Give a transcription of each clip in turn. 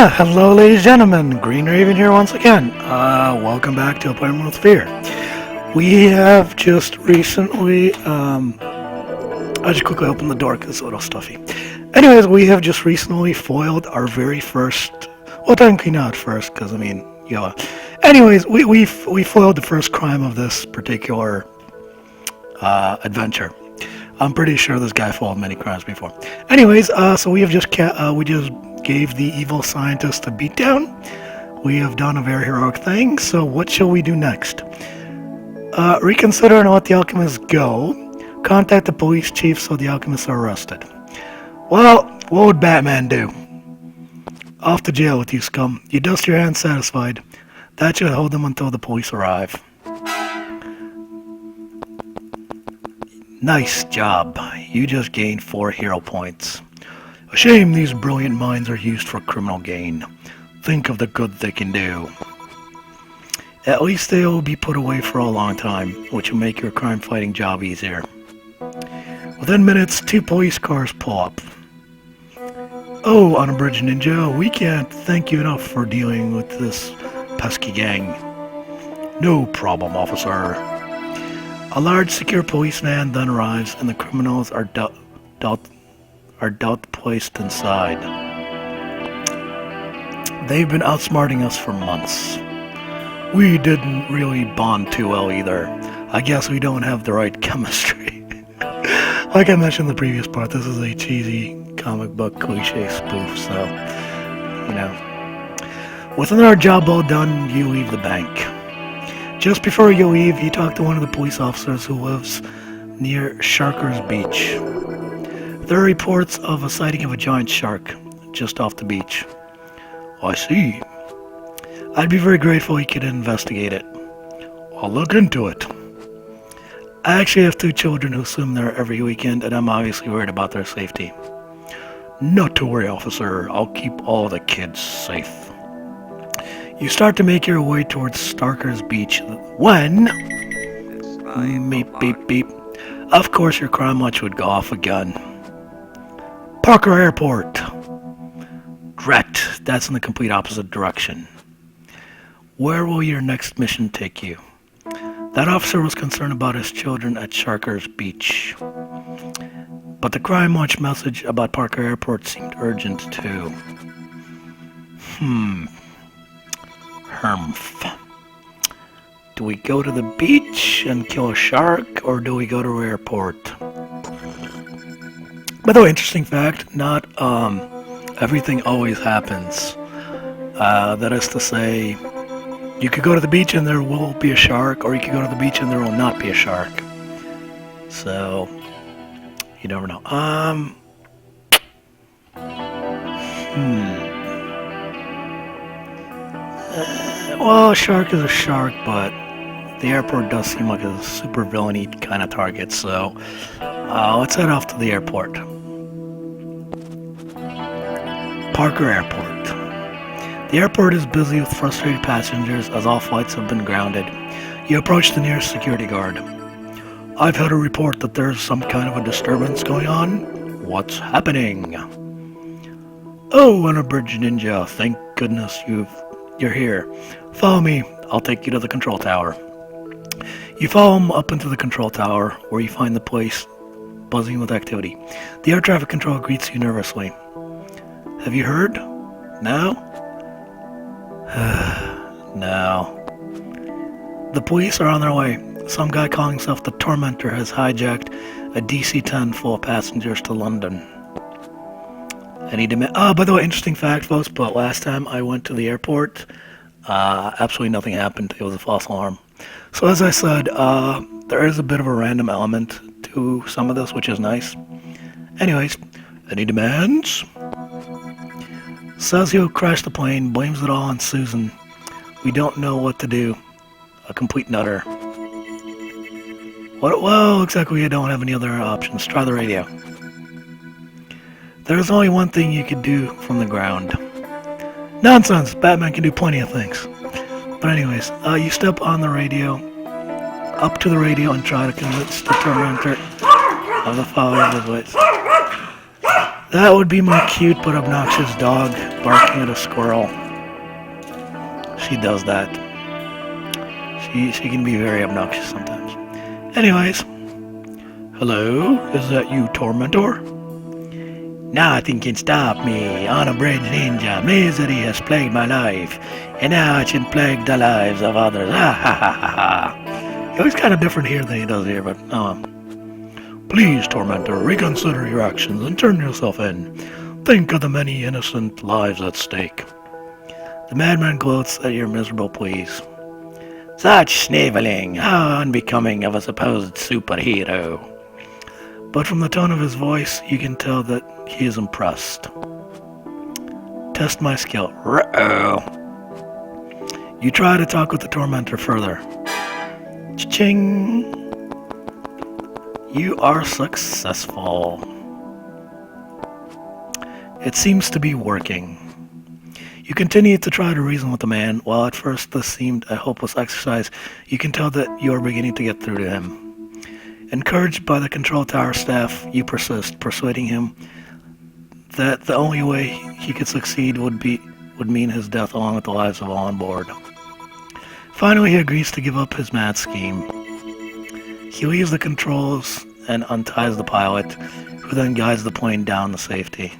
Hello, ladies and gentlemen. Green Raven here once again. Welcome back to Appointment with Fear. We have just recently, I'll just quickly open the door because it's a little stuffy. Anyways, we have just recently foiled our very first, well, technically not first, because yeah. Anyways, we foiled the first crime of this particular adventure. I'm pretty sure this guy foiled many crimes before. Anyways, so we have just we just gave the evil scientist a beatdown. We have done a very heroic thing. So what shall we do next? Reconsider and let the alchemists go. Contact the police chief so the alchemists are arrested. Well, what would Batman do? Off to jail with you, scum. You dust your hands satisfied. That should hold them until the police arrive. Nice job. You just gained 4 hero points. A shame these brilliant minds are used for criminal gain. Think of the good they can do. At least they will be put away for a long time, which will make your crime-fighting job easier. Within minutes, 2 police cars pull up. Oh, Unabridged Ninja, we can't thank you enough for dealing with this pesky gang. No problem, officer. A large, secure police van then arrives, and the criminals are placed inside. They've been outsmarting us for months. We didn't really bond too well either. I guess we don't have the right chemistry. Like I mentioned in the previous part, this is a cheesy comic book cliche spoof, so, With another job well done, you leave the bank. Just before you leave, you talk to one of the police officers who lives near Sharker's Beach. There are reports of a sighting of a giant shark just off the beach. I see. I'd be very grateful you could investigate it. I'll look into it. I actually have 2 children who swim there every weekend, and I'm obviously worried about their safety. Not to worry, officer. I'll keep all the kids safe. You start to make your way towards Starker's Beach when... Beep, beep, beep. Of course your crime watch would go off again. Parker Airport. Drat, that's in the complete opposite direction. Where will your next mission take you? That officer was concerned about his children at Sharker's Beach. But the crime watch message about Parker Airport seemed urgent too. Hermf. Do we go to the beach and kill a shark, or do we go to the airport? By the way, interesting fact, not everything always happens. That is to say, you could go to the beach and there will be a shark, or you could go to the beach and there will not be a shark. So, you never know. Well, a shark is a shark, but the airport does seem like a super villainy kind of target, so let's head off to the airport. Parker Airport. The airport is busy with frustrated passengers as all flights have been grounded. You approach the nearest security guard. I've had a report that there's some kind of a disturbance going on. What's happening? Oh, Unabridged Ninja, thank goodness you're here. Follow me, I'll take you to the control tower. You follow him up into the control tower, where you find the place buzzing with activity. The air traffic control greets you nervously. Have you heard? No? No. The police are on their way. Some guy calling himself the Tormentor has hijacked a DC-10 full of passengers to London. By the way, interesting fact, folks, but last time I went to the airport, absolutely nothing happened. It was a false alarm. So as I said, there is a bit of a random element to some of this, which is nice. Anyways, any demands? Says he'll crash the plane, blames it all on Susan. We don't know what to do. A complete nutter. Well, exactly, I don't have any other options. Try the radio. There's only one thing you could do from the ground. Nonsense! Batman can do plenty of things. But anyways, you step on the radio, up to the radio, and try to convince the tormentor of the following of his ways. That would be my cute but obnoxious dog barking at a squirrel. She does that. She can be very obnoxious sometimes. Anyways, hello, is that you, Tormentor? Nothing can stop me. Unabridged ninja. Misery has plagued my life, and now it can plague the lives of others. Ha ha ha ha ha. He looks kind of different here than he does here, but please, Tormentor, reconsider your actions and turn yourself in. Think of the many innocent lives at stake. The madman gloats at your miserable pleas. Such sniveling! How unbecoming of a supposed superhero! But from the tone of his voice, you can tell that he is impressed. Test my skill. Ruh-oh. You try to talk with the tormentor further. Cha-ching! You are successful. It seems to be working. You continue to try to reason with the man. While at first this seemed a hopeless exercise, you can tell that you are beginning to get through to him. Encouraged by the control tower staff, you persist, persuading him that the only way he could succeed would mean his death along with the lives of all on board. Finally, he agrees to give up his mad scheme. He leaves the controls and unties the pilot, who then guides the plane down to safety.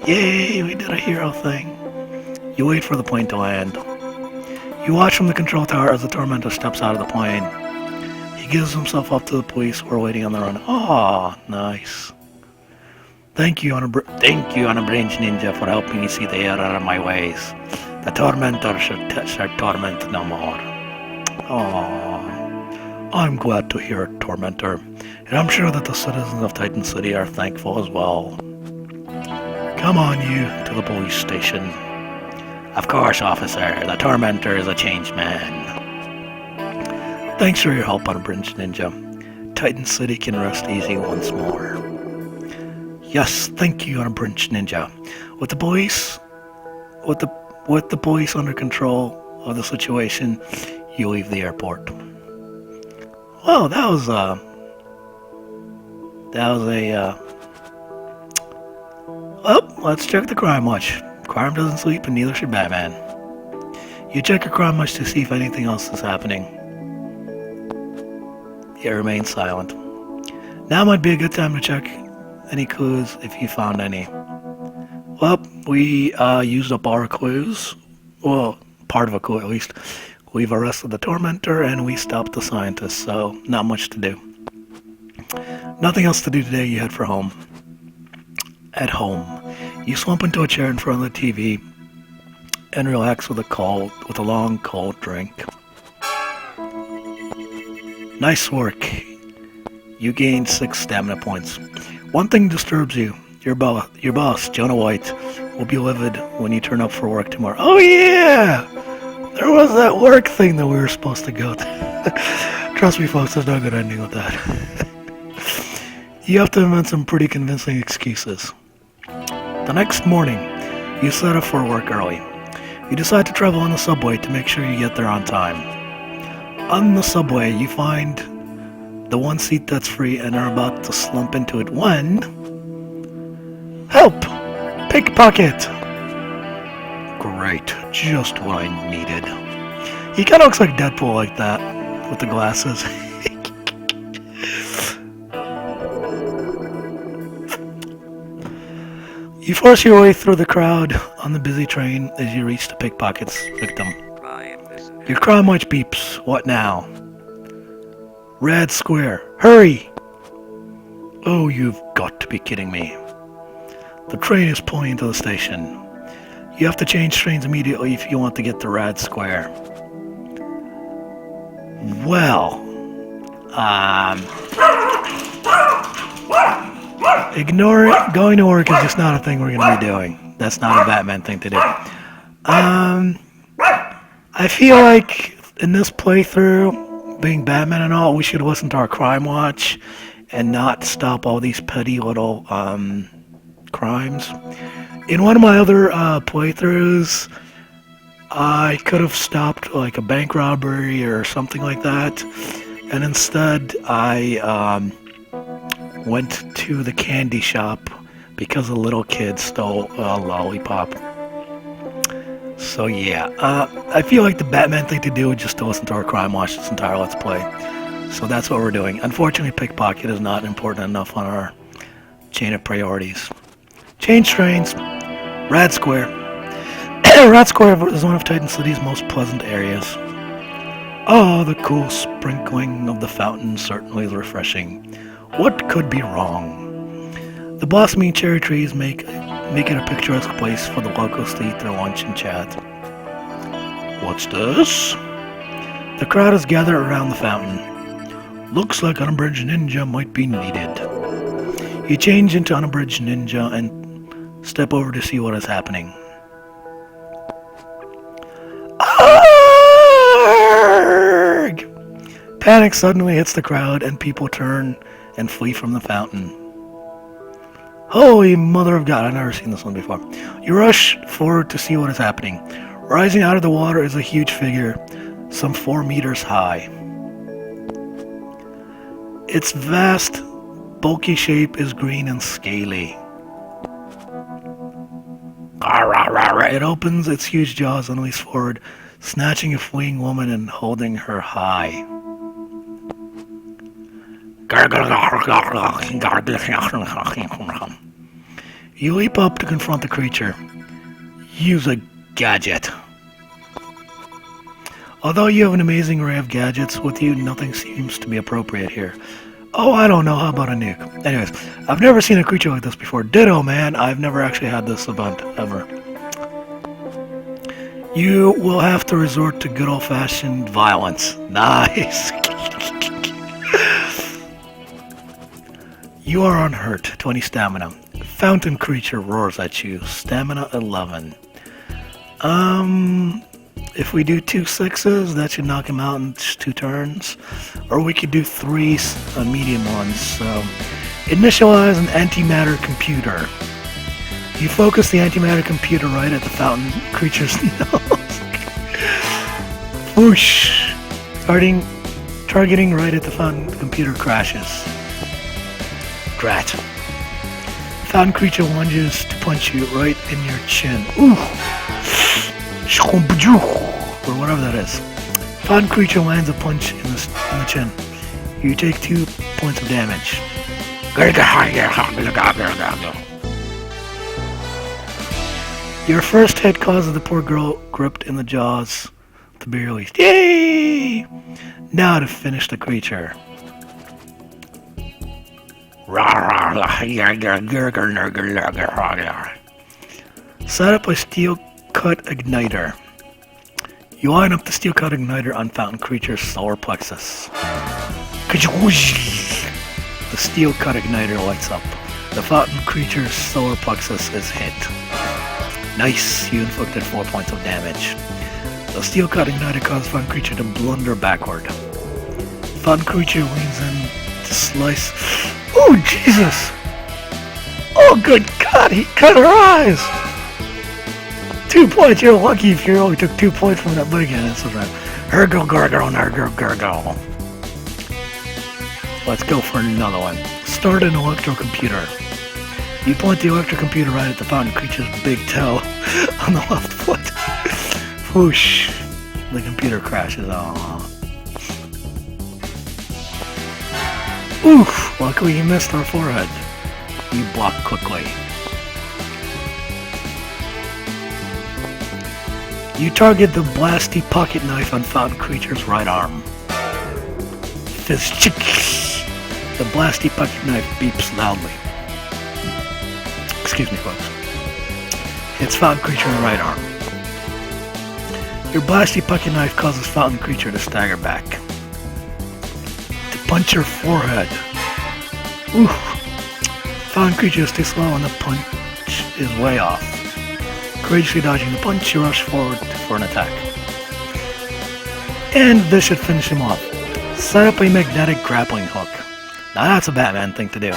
Yay, we did a hero thing. You wait for the plane to land. You watch from the control tower as the tormentor steps out of the plane. He gives himself up to the police who are waiting on the run. Aw, nice. Thank you, Unabridged Ninja, for helping me see the error of my ways. The tormentor shall torment no more. Aww. I'm glad to hear it, Tormentor, and I'm sure that the citizens of Titan City are thankful as well. Come on, you, to the police station. Of course, officer. The tormentor is a changed man. Thanks for your help, Unabridged Ninja. Titan City can rest easy once more. Yes, thank you, Unabridged Ninja. With the police under control of the situation, you leave the airport. Well, that was a well, let's check the crime watch. Crime doesn't sleep, and neither should Batman. You check your crime watch to see if anything else is happening. It remains silent. Now might be a good time to check any clues if you found any. Well, we used up our clues. Well, part of a clue at least. We've arrested the tormentor and we stopped the scientist, so not much to do. Nothing else to do today, you head for home. At home, you slump into a chair in front of the TV and relax with a long cold drink. Nice work. You gained 6 stamina points. One thing disturbs you. Your boss, Jonah White, will be livid when you turn up for work tomorrow. Oh yeah! There was that work thing that we were supposed to go to. Trust me, folks, there's no good ending with that. You have to invent some pretty convincing excuses. The next morning, you set off for work early. You decide to travel on the subway to make sure you get there on time. On the subway, you find the one seat that's free and are about to slump into it when... Help! Pickpocket! Great, just what I needed. He kind of looks like Deadpool like that, with the glasses. You force your way through the crowd on the busy train as you reach the pickpocket's victim. Your crime watch beeps. What now? Red square. Hurry! Oh, you've got to be kidding me. The train is pulling into the station. You have to change trains immediately if you want to get to Red Square. Well, ignore it. Going to work is just not a thing we're going to be doing. That's not a Batman thing to do. I feel like in this playthrough, being Batman and all, we should listen to our crime watch and not stop all these petty little crimes. In one of my other playthroughs, I could have stopped like a bank robbery or something like that, and instead I went to the candy shop because a little kid stole a lollipop. So yeah, I feel like the Batman thing to do is just to listen to our Crime Watch this entire Let's Play. So that's what we're doing. Unfortunately, pickpocket is not important enough on our chain of priorities. Change trains. Rat Square. Rat Square is one of Titan City's most pleasant areas. Oh, the cool sprinkling of the fountain certainly is refreshing. What could be wrong? The blossoming cherry trees make it a picturesque place for the locals to eat their lunch and chat. What's this? The crowd is gathered around the fountain. Looks like Unabridged Ninja might be needed. You change into Unabridged Ninja and step over to see what is happening. Arrgh! Panic suddenly hits the crowd and people turn and flee from the fountain. Holy mother of God, I've never seen this one before. You rush forward to see what is happening. Rising out of the water is a huge figure, some 4 meters high. Its vast, bulky shape is green and scaly. It opens its huge jaws and leaps forward, snatching a fleeing woman and holding her high. You leap up to confront the creature. Use a gadget. Although you have an amazing array of gadgets with you, nothing seems to be appropriate here. Oh, I don't know, how about a nuke? Anyways, I've never seen a creature like this before. Ditto, man, I've never actually had this event, ever. You will have to resort to good old-fashioned violence. Nice. You are unhurt, 20 stamina. Fountain creature roars at you, stamina 11. If we do 2 6s, that should knock him out in 2 turns. Or we could do 3 medium ones. So, initialize an antimatter computer. You focus the antimatter computer right at the fountain creature's nose. Whoosh! Targeting right at the fountain, the computer crashes. Drat. Fountain creature lunges to punch you right in your chin. Ooh! Or whatever that is. Fountain creature lands a punch in the chin. You take 2 points of damage. Your first hit causes the poor girl gripped in the jaws to be released. Yay! Now to finish the creature. Set up a steel cut igniter. You line up the steel cut igniter on fountain creature's solar plexus. The steel cut igniter lights up. The fountain creature's solar plexus is hit. Nice, you inflicted 4 points of damage. The steel cut igniter causes fountain creature to blunder backward. Fountain creature leans in to slice. Oh, Jesus! Oh, good God, he cut her eyes! 2 points, you're lucky if you only took 2 points from that, but again, it's alright. Ergo, gargo, nargo, gargo. Let's go for another one. Start an electrocomputer. You point the electrocomputer right at the fountain creature's big toe on the left foot. Whoosh. The computer crashes. Aww. Oof! Luckily you missed our forehead. You block quickly. You target the blasty pocket knife on fountain creature's right arm. Fizz chick! The blasty pocket knife beeps loudly. Excuse me, folks. Hits fountain creature in the right arm. Your blasty pocket knife causes fountain creature to stagger back. To punch your forehead. Oof! Fountain creature is too slow and the punch is way off. Courageously dodging the punch, you rush forward for an attack. And this should finish him off. Set up a magnetic grappling hook. Now that's a Batman thing to do.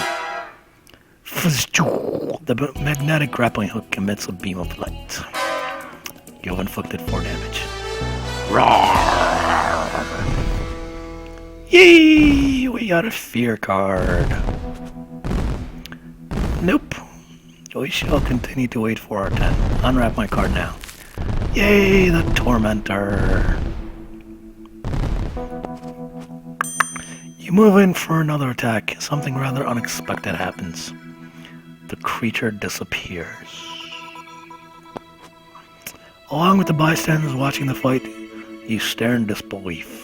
The magnetic grappling hook emits a beam of light. You have inflicted 4 damage. Roar! Yay! We got a fear card. Nope. We shall continue to wait for our turn. Unwrap my card now. Yay, the Tormentor! You move in for another attack. Something rather unexpected happens. The creature disappears. Along with the bystanders watching the fight, you stare in disbelief.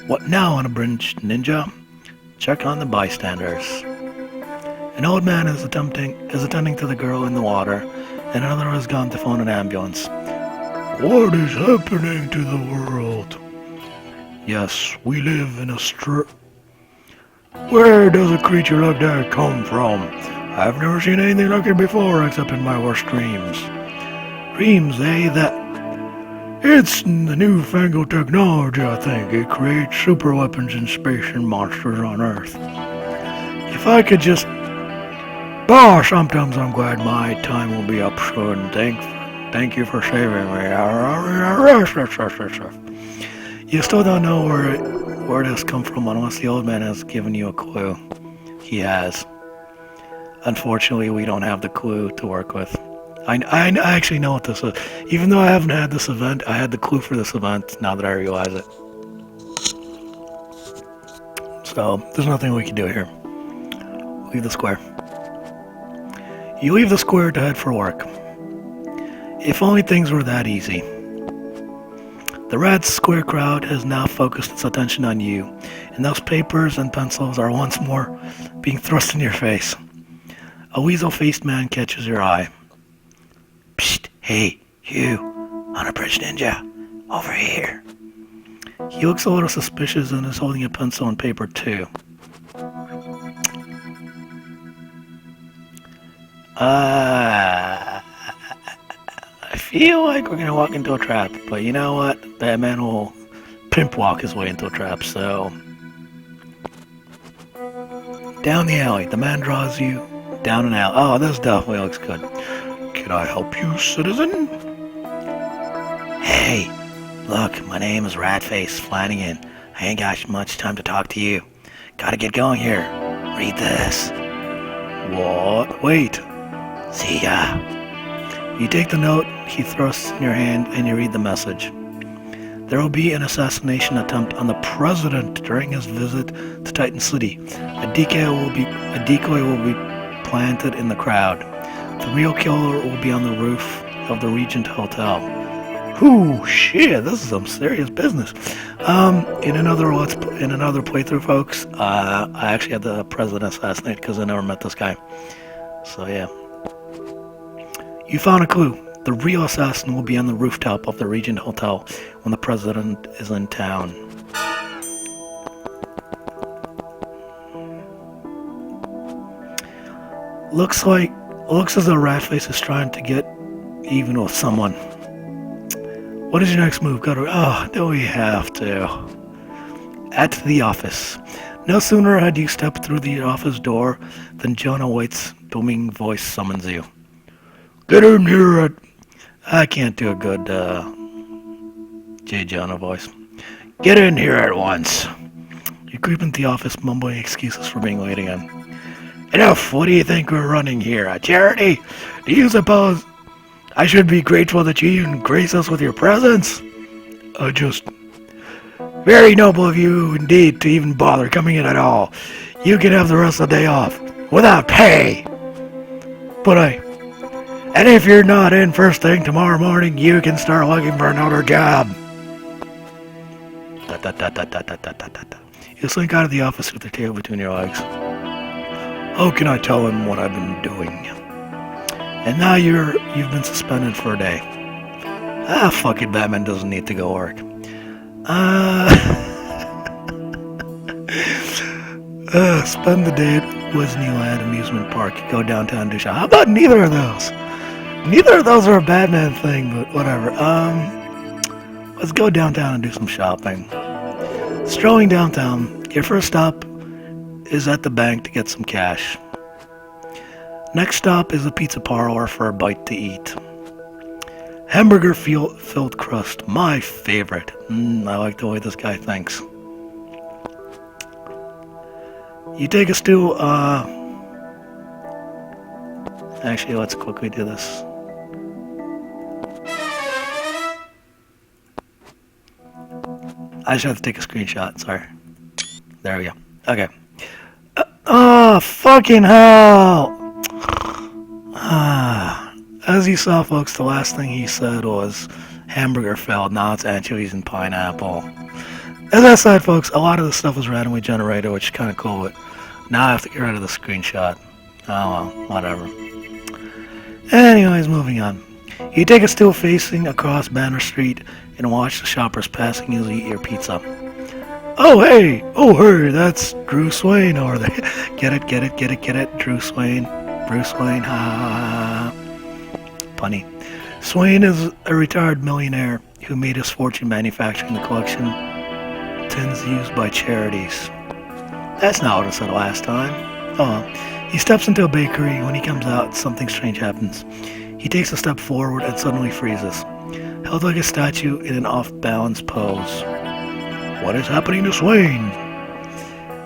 What now, Unabridged ninja? Check on the bystanders. An old man is attending to the girl in the water, and another has gone to phone an ambulance. What is happening to the world? Yes, we live in a Where does a creature like that come from? I've never seen anything like it before, except in my worst dreams. Dreams, eh? It's the newfangled technology, I think. It creates super weapons in space and monsters on Earth. If I could just... sometimes I'm glad my time will be up soon. Thank you for saving me. You still don't know where it has come from unless the old man has given you a clue. He has. Unfortunately, we don't have the clue to work with. I actually know what this is. Even though I haven't had this event, I had the clue for this event now that I realize it. So, there's nothing we can do here. Leave the square. You leave the square to head for work. If only things were that easy. The red square crowd has now focused its attention on you, and those papers and pencils are once more being thrust in your face. A weasel-faced man catches your eye. Psst, hey, you, Unabridged ninja, over here. He looks a little suspicious and is holding a pencil and paper too. I feel like we're gonna walk into a trap, but you know what? That man will pimp walk his way into a trap, so... Down the alley, the man draws you down an alley. Oh, this definitely looks good. Can I help you, citizen? Hey, look, my name is Ratface Flanagan. I ain't got much time to talk to you. Gotta get going here. Read this. What? Wait. See ya. You take the note he thrusts in your hand and you read the message. There will be an assassination attempt on the president during his visit to Titan City. A decoy will be planted in the crowd. The real killer will be on the roof of the Regent Hotel. Ooh, shit, this is some serious business. In another playthrough, folks, I actually had the president assassinated because I never met this guy. So yeah. You found a clue. The real assassin will be on the rooftop of the Regent Hotel when the president is in town. Looks as though Ratface is trying to get even with someone. What is your next move? Do we have to? At the office. No sooner had you stepped through the office door than Jonah White's booming voice summons you. Get in here I can't do a good J. Jonah voice. Get in here at once. You creep into the office mumbling excuses for being late again. Enough! What do you think we're running here? A charity? Do you suppose I should be grateful that you even grace us with your presence? Very noble of you indeed to even bother coming in at all. You can have the rest of the day off. Without pay! And if you're not in first thing tomorrow morning, you can start looking for another job. You slink out of the office with your tail between your legs. How can I tell him what I've been doing? And now you've been suspended for a day. Fuck it, Batman doesn't need to go work. Spend the day at Disneyland Amusement Park. Go downtown and do shopping. How about neither of those? Neither of those are a Batman thing, but whatever. Let's go downtown and do some shopping. Strolling downtown, your first stop is at the bank to get some cash. Next stop is a pizza parlor for a bite to eat. Hamburger filled crust, my favorite. I like the way this guy thinks. You take a stool, Actually, let's quickly do this. I just have to take a screenshot, sorry. There we go. Okay. Oh, fucking hell! As you saw, folks, the last thing he said was hamburger failed, now it's anchovies and pineapple. As I said, folks, a lot of this stuff was randomly generated, which is kind of cool, but now I have to get rid of the screenshot. Oh well, whatever. Anyways, moving on. You take a stool facing across Banner Street and watch the shoppers passing you eat your pizza. Oh hey, that's Drew Swain over there. Get it, Drew Swain. Bruce Wayne, ha ha ha. Funny. Swain is a retired millionaire who made his fortune manufacturing the collection tins used by charities. That's not what I said last time. Oh well. He steps into a bakery. When he comes out, something strange happens. He takes a step forward and suddenly freezes, held like a statue in an off-balance pose. What is happening to Swain?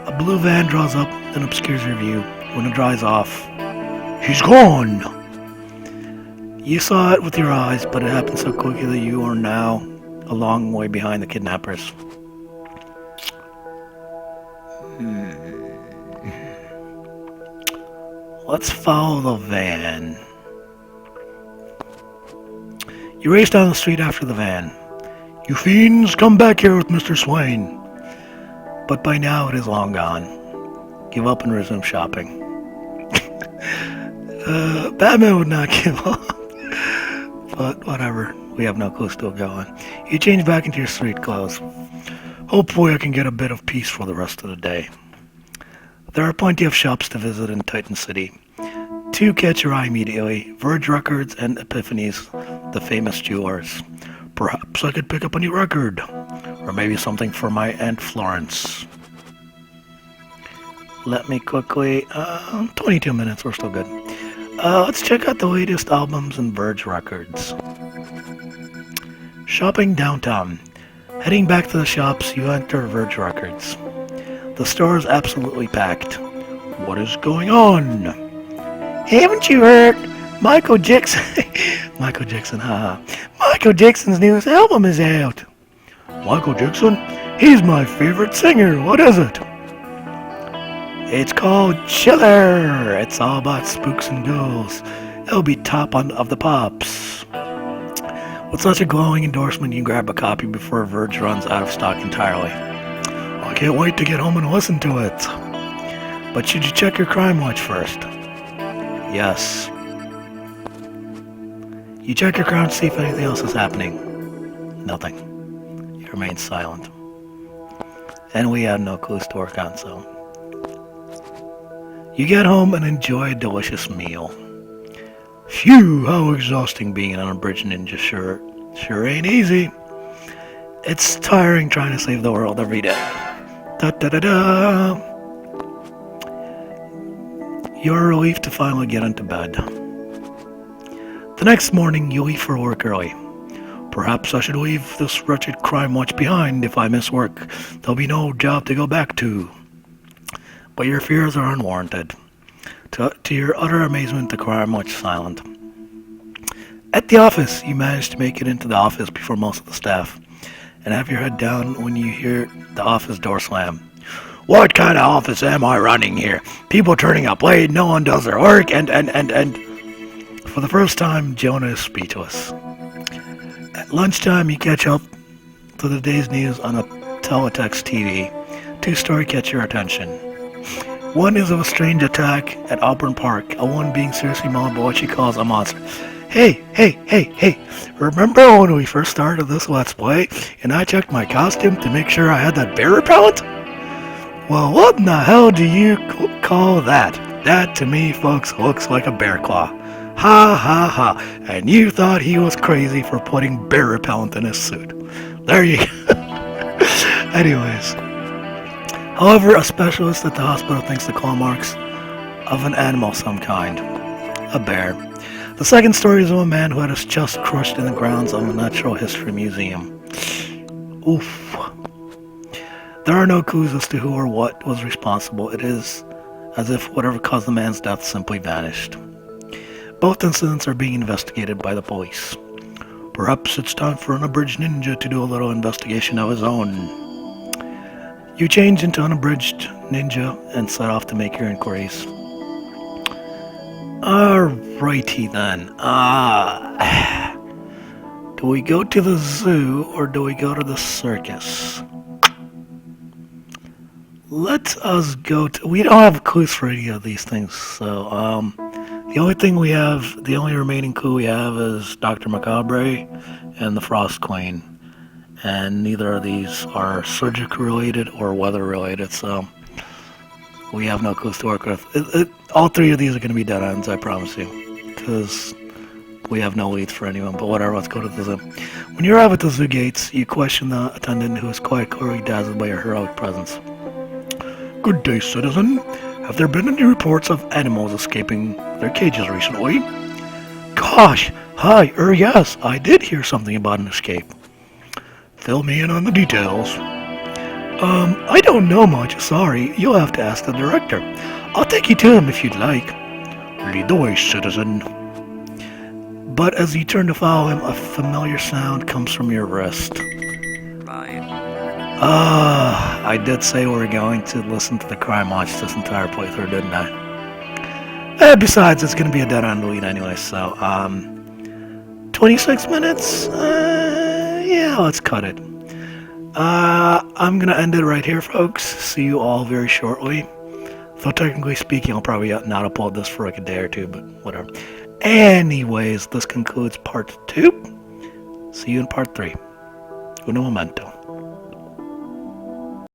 A blue van draws up and obscures your view. When it dries off, he's gone! You saw it with your eyes, but it happened so quickly that you are now a long way behind the kidnappers. Let's follow the van. You race down the street after the van. You fiends, come back here with Mr. Swain. But by now it is long gone. Give up and resume shopping. Batman would not give up. But whatever, we have no clue still going. You change back into your street clothes. Hopefully I can get a bit of peace for the rest of the day. There are plenty of shops to visit in Titan City. Two catch your eye immediately, Verge Records and Epiphany's, the famous jewelers. Perhaps I could pick up a new record. Or maybe something for my Aunt Florence. Let me quickly, 22 minutes, we're still good. Let's check out the latest albums in Verge Records. Shopping downtown. Heading back to the shops, you enter Verge Records. The store is absolutely packed. What is going on? Haven't you heard? Michael Jackson, haha. Michael Jackson's newest album is out. Michael Jackson? He's my favorite singer. What is it? It's called Chiller. It's all about spooks and ghouls. It'll be top of the pops. With such a glowing endorsement, you grab a copy before Verge runs out of stock entirely. I can't wait to get home and listen to it. But should you check your crime watch first? Yes. You check your crowd to see if anything else is happening. Nothing. You remain silent. And we had no clues to work on, so... You get home and enjoy a delicious meal. Phew, how exhausting being an unabridged ninja sure ain't easy. It's tiring trying to save the world every day. Da-da-da-da! You're relieved to finally get into bed. The next morning, you leave for work early. Perhaps I should leave this wretched crime watch behind. If I miss work, there'll be no job to go back to. But your fears are unwarranted. To your utter amazement, the crime watch is silent. At the office, you manage to make it into the office before most of the staff, and have your head down when you hear the office door slam. What kind of office am I running here? People turning up late, no one does their work, and... For the first time, Jonah is speechless. At lunchtime, you catch up to the day's news on a teletext TV. Two stories catch your attention. One is of a strange attack at Auburn Park, a woman being seriously mauled by what she calls a monster. Hey, remember when we first started this Let's Play, and I checked my costume to make sure I had that bear repellent? Well, what in the hell do you call that? That, to me, folks, looks like a bear claw. Ha ha ha, and you thought he was crazy for putting bear repellent in his suit. There you go. Anyways. However, a specialist at the hospital thinks the claw marks of an animal of some kind. A bear. The second story is of a man who had his chest crushed in the grounds of a natural history museum. Oof. There are no clues as to who or what was responsible. It is as if whatever caused the man's death simply vanished. Both incidents are being investigated by the police. Perhaps it's time for Unabridged Ninja to do a little investigation of his own. You change into Unabridged Ninja and set off to make your inquiries. Alrighty then. Do we go to the zoo or do we go to the circus? Let us go to... We don't have clues for any of these things, so, the only remaining clue we have is Dr. Macabre and the Frost Queen. And neither of these are surgical related or weather related, so we have no clues to work with. All three of these are going to be dead ends, I promise you, because we have no leads for anyone, but whatever, let's go to the zoo. When you arrive at the zoo gates, you question the attendant, who is quite clearly dazzled by your heroic presence. Good day, citizen. Have there been any reports of animals escaping their cages recently? Gosh, hi, yes, I did hear something about an escape. Fill me in on the details. I don't know much, sorry, you'll have to ask the director. I'll take you to him if you'd like. Lead the way, citizen. But as you turn to follow him, a familiar sound comes from your wrist. I did say we were going to listen to the Crime Watch this entire playthrough, didn't I? Besides, it's going to be a dead-end lead anyway, so, 26 minutes? Yeah, let's cut it. I'm going to end it right here, folks. See you all very shortly. Though technically speaking, I'll probably not upload this for like a day or two, but whatever. Anyways, this concludes part 2. See you in part 3. Uno momento.